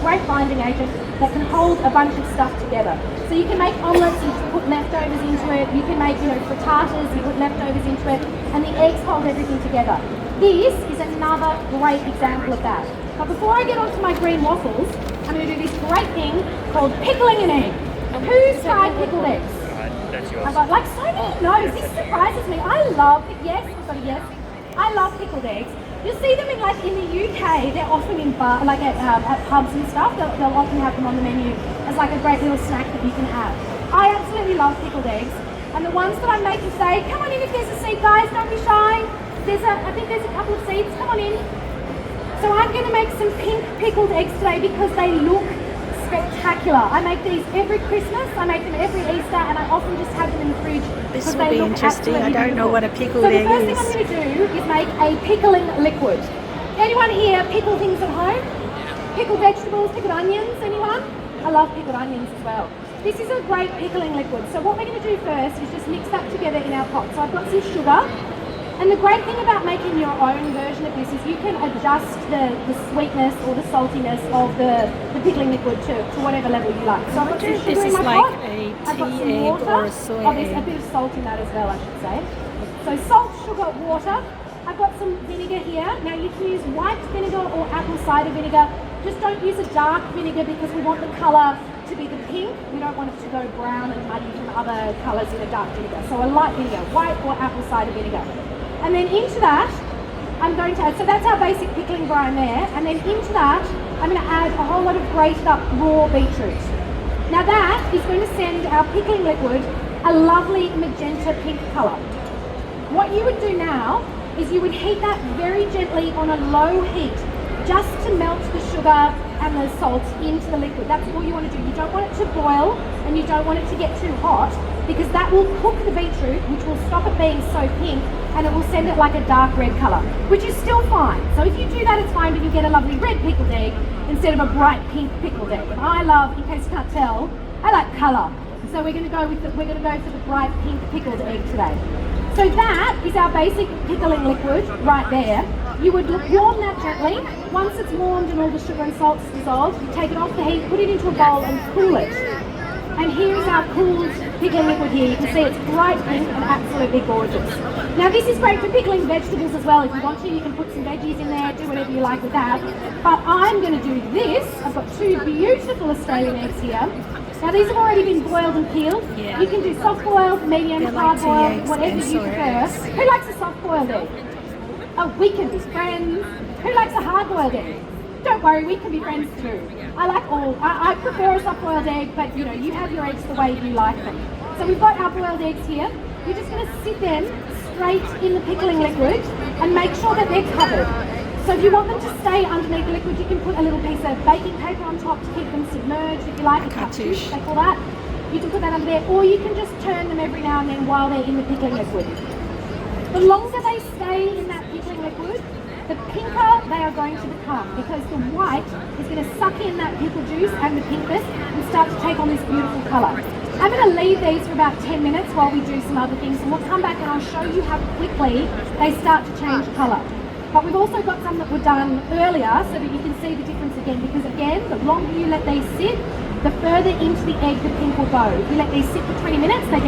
great binding agent that can hold a bunch of stuff together. So you can make omelettes, you can put leftovers into it, you can make, frittatas, you put leftovers into it, and the eggs hold everything together. This is another great example of that. But before I get on to my green waffles, I'm going to do this great thing called pickling an egg. Who's tried pickled eggs? That's yours. I've got like so many no's. This surprises me. I love I love pickled eggs. You'll see them in the UK. They're often in at pubs and stuff. They'll often have them on the menu as like a great little snack that you can have. I absolutely love pickled eggs, and the ones that I'm making today. Come on in if there's a seat, guys. Don't be shy. I think there's a couple of seats. Come on in. So I'm going to make some pink pickled eggs today because they look spectacular. I make these every Christmas, I make them every Easter, and I often just have them in the fridge. This will be interesting. I don't know what a pickled egg is. So the first thing I'm going to do is make a pickling liquid. Anyone here pickle things at home? Pickle vegetables, pickled onions, anyone? I love pickled onions as well. This is a great pickling liquid. So what we're going to do first is just mix that together in our pot. So I've got some sugar. And the great thing about making your own version of this is you can adjust the sweetness or the saltiness of the pickling liquid to whatever level you like. So I've got some sugar this in is my like pot. a I've got some tea egg water. or a soy There's a egg. bit of salt in that as well, I should say. So salt, sugar, water. I've got some vinegar here. Now you can use white vinegar or apple cider vinegar. Just don't use a dark vinegar because we want the colour to be the pink. We don't want it to go brown and muddy from other colours in a dark vinegar. So a light vinegar, white or apple cider vinegar. And then into that, I'm going to add, so that's our basic pickling brine there, and then into that, I'm going to add a whole lot of grated up raw beetroot. Now that is going to send our pickling liquid a lovely magenta pink colour. What you would do now is you would heat that very gently on a low heat, just to melt the sugar and the salt into the liquid. That's all you want to do. You don't want it to boil, and you don't want it to get too hot, because that will cook the beetroot, which will stop it being so pink, and it will send it like a dark red colour, which is still fine. So if you do that, it's fine, but you get a lovely red pickled egg instead of a bright pink pickled egg. And I love, in case you can't tell, I like colour. So we're going to go for the bright pink pickled egg today. So that is our basic pickling liquid right there. You would warm that gently. Once it's warmed and all the sugar and salt's dissolved, you take it off the heat, put it into a bowl and cool it. And here's our cooled pickling liquid here. You can see it's bright pink and absolutely gorgeous. Now this is great for pickling vegetables as well. If you want to, you can put some veggies in there, do whatever you like with that. But I'm going to do this. I've got two beautiful Australian eggs here. Now these have already been boiled and peeled. Yeah. You can do soft boiled, medium, hard boiled, whatever you prefer. Who likes a soft boiled egg? Oh, we can be friends. Who likes a hard boiled egg? Don't worry, we can be friends too. I like all. I prefer a soft boiled egg, but you have your eggs the way you like them. So we've got our boiled eggs here. You're just going to sit them straight in the pickling liquid and make sure that they're covered. So if you want them to stay underneath the liquid, you can put a little piece of baking paper on top to keep them submerged, if you like, a cartouche, they call that. You can put that under there, or you can just turn them every now and then while they're in the pickling liquid. The longer they stay in that pickling liquid, the pinker they are going to become, because the white is going to suck in that pickle juice and the pinkness and start to take on this beautiful colour. I'm going to leave these for about 10 minutes while we do some other things, and we'll come back and I'll show you how quickly they start to change colour. But we've also got some that were done earlier so that you can see the difference again, because again, the longer you let these sit, the further into the egg the pink will go. If you let these sit for 20 minutes, they get